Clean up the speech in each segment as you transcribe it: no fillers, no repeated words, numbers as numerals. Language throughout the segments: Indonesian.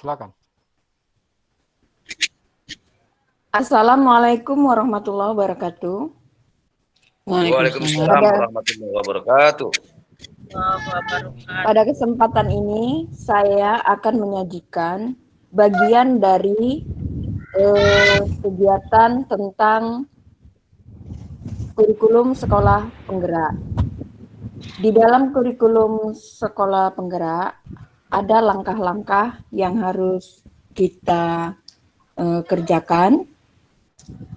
silakan. Assalamualaikum warahmatullahi wabarakatuh. Waalaikumsalam warahmatullahi wabarakatuh. Pada kesempatan ini saya akan menyajikan bagian dari kegiatan tentang kurikulum sekolah penggerak. Di dalam kurikulum sekolah penggerak ada langkah-langkah yang harus kita kerjakan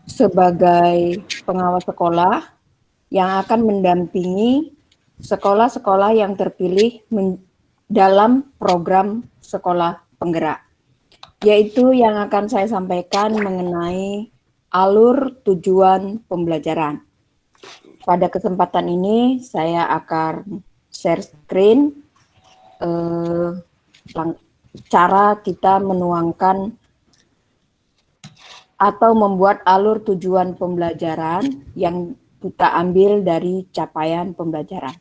sebagai pengawas sekolah yang akan mendampingi sekolah-sekolah yang terpilih dalam program sekolah penggerak, yaitu yang akan saya sampaikan mengenai alur tujuan pembelajaran. Pada kesempatan ini saya akan share screen cara kita menuangkan atau membuat alur tujuan pembelajaran yang kita ambil dari capaian pembelajaran.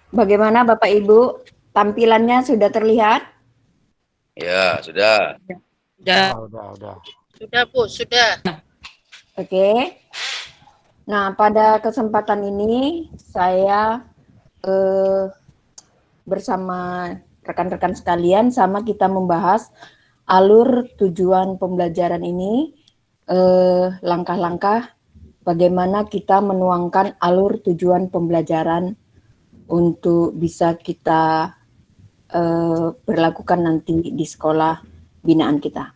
Bagaimana Bapak Ibu, tampilannya sudah terlihat? Ya, sudah. Udah. Sudah, Bu, sudah. Oke. Nah, pada kesempatan ini saya bersama rekan-rekan sekalian sama kita membahas alur tujuan pembelajaran ini, langkah-langkah bagaimana kita menuangkan alur tujuan pembelajaran untuk bisa kita berlakukan nanti di sekolah binaan kita.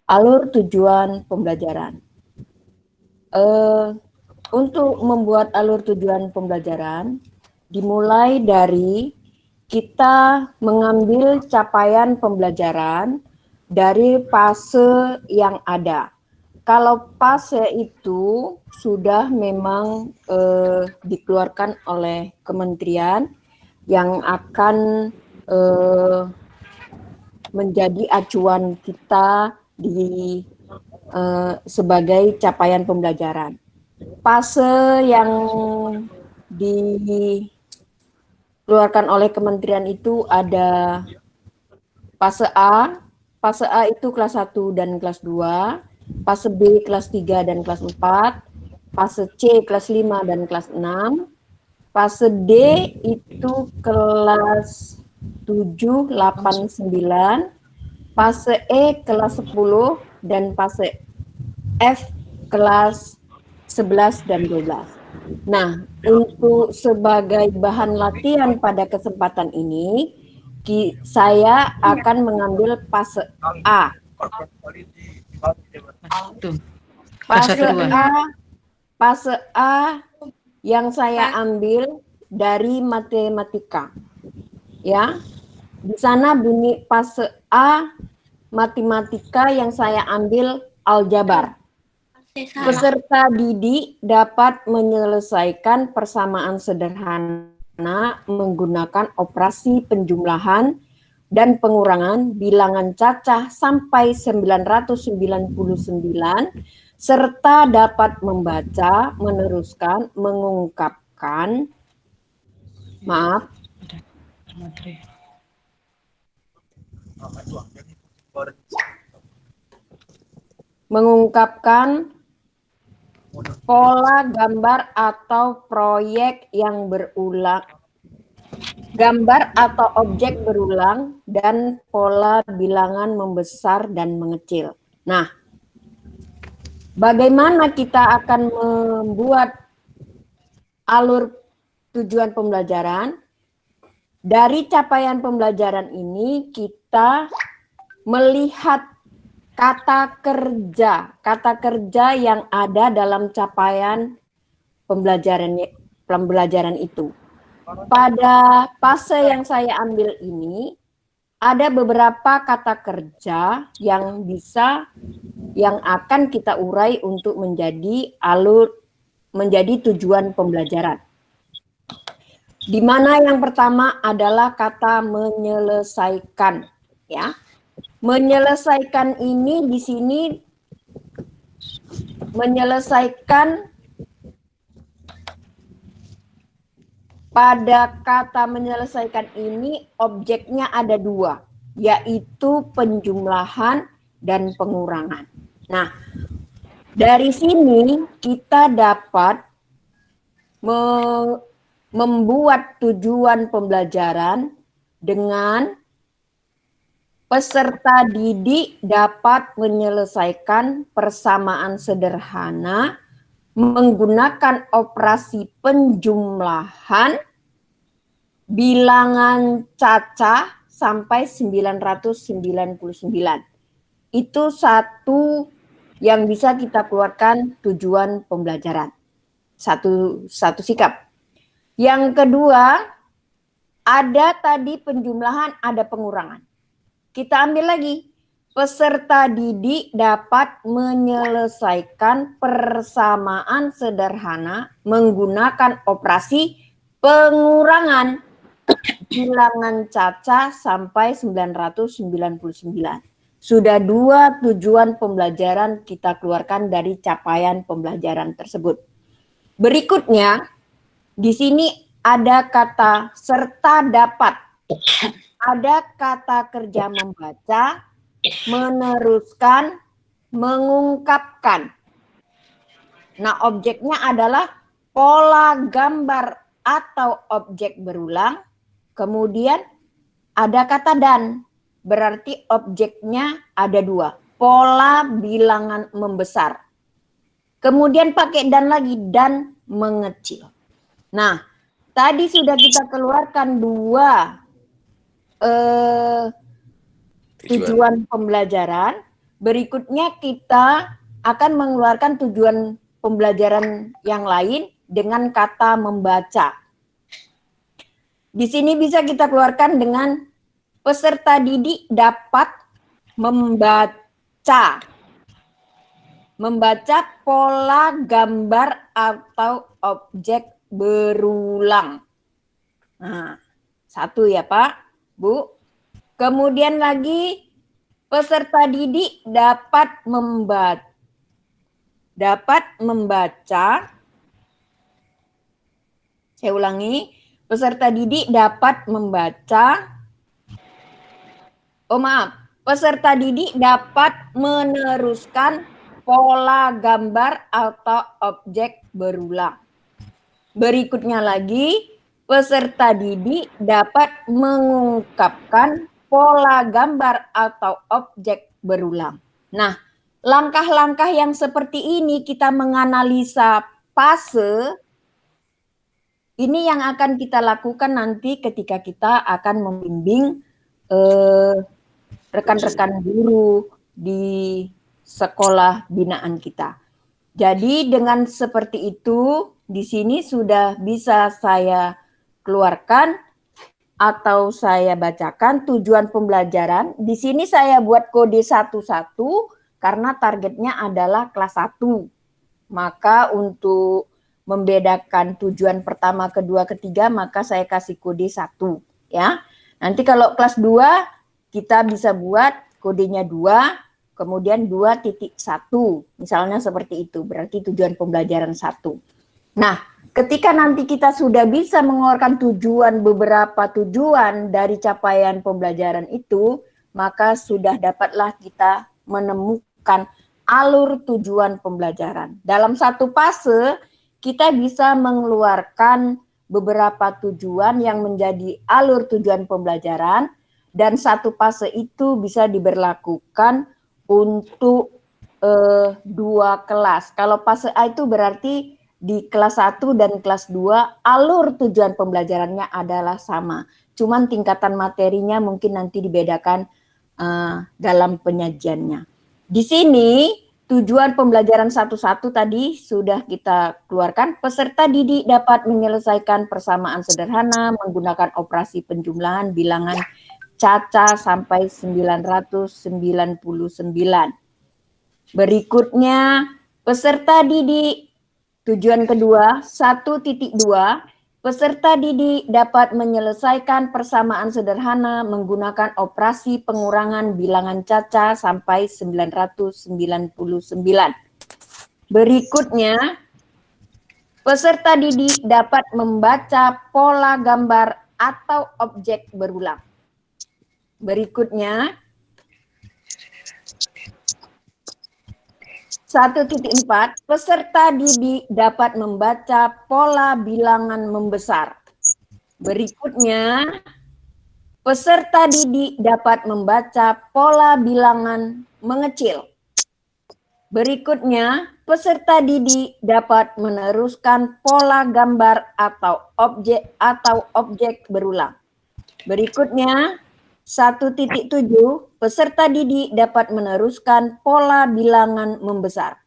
Alur tujuan pembelajaran. Untuk membuat alur tujuan pembelajaran, dimulai dari kita mengambil capaian pembelajaran dari fase yang ada. Kalau fase itu sudah memang dikeluarkan oleh kementerian yang akan menjadi acuan kita di sebagai capaian pembelajaran. Fase yang dikeluarkan oleh kementerian itu ada fase A. Fase A itu kelas 1 dan kelas 2. Fase B kelas 3 dan kelas 4, fase C kelas 5 dan kelas 6, fase D itu kelas 7, 8, 9, fase E kelas 10, dan fase F kelas 11 dan 12. Nah, untuk sebagai bahan latihan pada kesempatan ini, saya akan mengambil fase A. Fase A yang saya ambil dari matematika. Ya. Di sana bunyi fase A matematika yang saya ambil aljabar. Peserta didik dapat menyelesaikan persamaan sederhana menggunakan operasi penjumlahan dan pengurangan bilangan cacah sampai 999 serta dapat membaca, meneruskan, mengungkapkan pola gambar atau proyek yang berulang, gambar atau objek berulang, dan pola bilangan membesar dan mengecil. Nah, bagaimana kita akan membuat alur tujuan pembelajaran? Dari capaian pembelajaran ini kita melihat kata kerja yang ada dalam capaian pembelajaran itu. Pada fase yang saya ambil ini, ada beberapa kata kerja yang akan kita urai untuk menjadi alur menjadi tujuan pembelajaran. Di mana yang pertama adalah kata menyelesaikan, ya. Menyelesaikan ini di sini menyelesaikan, pada kata menyelesaikan ini objeknya ada dua, yaitu penjumlahan dan pengurangan. Nah, dari sini kita dapat membuat tujuan pembelajaran dengan peserta didik dapat menyelesaikan persamaan sederhana menggunakan operasi penjumlahan bilangan cacah sampai 999. Itu satu yang bisa kita keluarkan tujuan pembelajaran. Satu sikap. Yang kedua, ada tadi penjumlahan, ada pengurangan. Kita ambil lagi. Peserta didik dapat menyelesaikan persamaan sederhana menggunakan operasi pengurangan bilangan cacah sampai 999. Sudah dua tujuan pembelajaran kita keluarkan dari capaian pembelajaran tersebut. Berikutnya, di sini ada kata serta dapat. Ada kata kerja membaca, meneruskan, mengungkapkan. Nah, objeknya adalah pola gambar atau objek berulang. Kemudian ada kata dan, berarti objeknya ada dua. Pola bilangan membesar. Kemudian pakai dan lagi, dan mengecil. Nah, tadi sudah kita keluarkan dua tujuan pembelajaran. Berikutnya kita akan mengeluarkan tujuan pembelajaran yang lain dengan kata membaca. Di sini bisa kita keluarkan dengan peserta didik dapat membaca. Membaca pola gambar atau objek berulang. Nah, satu ya Pak, Bu. Kemudian lagi peserta didik dapat membaca. Saya ulangi, peserta didik dapat membaca. Peserta didik dapat meneruskan pola gambar atau objek berulang. Berikutnya lagi, peserta didik dapat mengungkapkan pola gambar atau objek berulang. Nah, langkah-langkah yang seperti ini kita menganalisa fase, ini yang akan kita lakukan nanti ketika kita akan membimbing rekan-rekan guru di sekolah binaan kita. Jadi dengan seperti itu, di sini sudah bisa saya keluarkan atau saya bacakan tujuan pembelajaran. Di sini saya buat kode 11 karena targetnya adalah kelas 1. Maka untuk membedakan tujuan pertama, kedua, ketiga, maka saya kasih kode 1 ya. Nanti kalau kelas 2 kita bisa buat kodenya 2, kemudian 2.1. Misalnya seperti itu, berarti tujuan pembelajaran 1. Nah, ketika nanti kita sudah bisa mengeluarkan beberapa tujuan dari capaian pembelajaran itu, maka sudah dapatlah kita menemukan alur tujuan pembelajaran. Dalam satu fase, kita bisa mengeluarkan beberapa tujuan yang menjadi alur tujuan pembelajaran, dan satu fase itu bisa diberlakukan untuk 2 kelas. Kalau fase A itu berarti di kelas 1 dan kelas 2 alur tujuan pembelajarannya adalah sama. Cuman tingkatan materinya mungkin nanti dibedakan dalam penyajiannya. Di sini tujuan pembelajaran 1.1 tadi sudah kita keluarkan. Peserta didik dapat menyelesaikan persamaan sederhana menggunakan operasi penjumlahan bilangan cacah sampai 999. Berikutnya, peserta didik Tujuan kedua, 1.2, peserta didik dapat menyelesaikan persamaan sederhana menggunakan operasi pengurangan bilangan caca sampai 999. Berikutnya, peserta didik dapat membaca pola gambar atau objek berulang. Berikutnya, 1.4, peserta didik dapat membaca pola bilangan membesar. Berikutnya, peserta didik dapat membaca pola bilangan mengecil. Berikutnya, peserta didik dapat meneruskan pola gambar atau objek berulang. Berikutnya, 1.7, peserta didik dapat meneruskan pola bilangan membesar.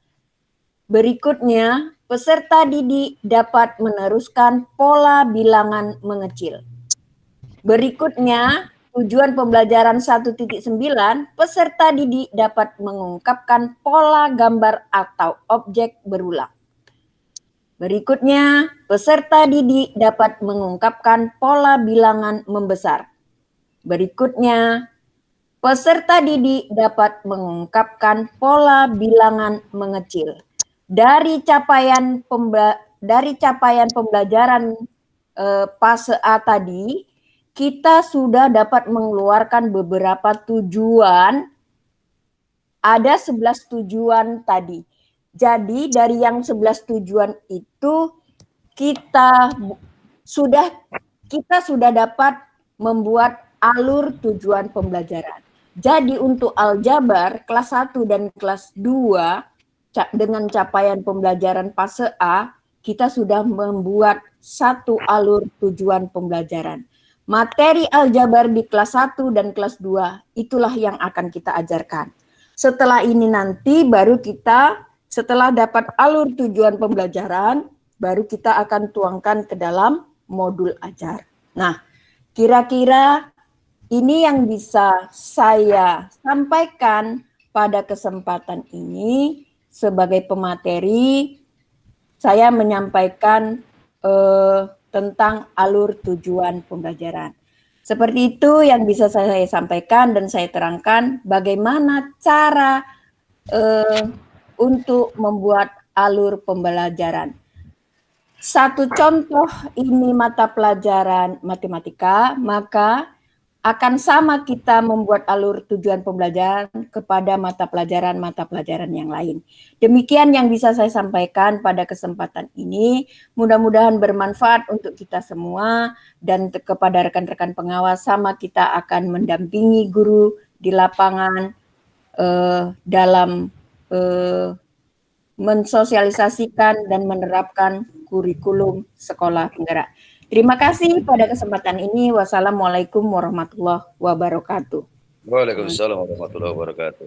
Berikutnya, peserta didik dapat meneruskan pola bilangan mengecil. Berikutnya, tujuan pembelajaran 1.9, peserta didik dapat mengungkapkan pola gambar atau objek berulang. Berikutnya, peserta didik dapat mengungkapkan pola bilangan membesar. Berikutnya, peserta didik dapat mengungkapkan pola bilangan mengecil. Dari capaian pembelajaran fase A tadi, kita sudah dapat mengeluarkan beberapa tujuan. Ada 11 tujuan tadi. Jadi dari yang 11 tujuan itu kita sudah dapat membuat alur tujuan pembelajaran. Jadi untuk aljabar kelas 1 dan kelas 2 dengan capaian pembelajaran fase A, kita sudah membuat satu alur tujuan pembelajaran. Materi aljabar di kelas 1 dan kelas 2 itulah yang akan kita ajarkan. Setelah ini nanti baru kita, setelah dapat alur tujuan pembelajaran, baru kita akan tuangkan ke dalam modul ajar. Nah, kira-kira ini yang bisa saya sampaikan pada kesempatan ini. Sebagai pemateri, saya menyampaikan tentang alur tujuan pembelajaran. Seperti itu yang bisa saya sampaikan dan saya terangkan bagaimana cara untuk membuat alur pembelajaran. Satu contoh ini mata pelajaran matematika, maka akan sama kita membuat alur tujuan pembelajaran kepada mata pelajaran yang lain. Demikian yang bisa saya sampaikan pada kesempatan ini. Mudah-mudahan bermanfaat untuk kita semua dan kepada rekan-rekan pengawas, sama kita akan mendampingi guru di lapangan dalam mensosialisasikan dan menerapkan kurikulum sekolah penggerak. Terima kasih pada kesempatan ini. Wassalamualaikum warahmatullahi wabarakatuh. Waalaikumsalam warahmatullahi wabarakatuh.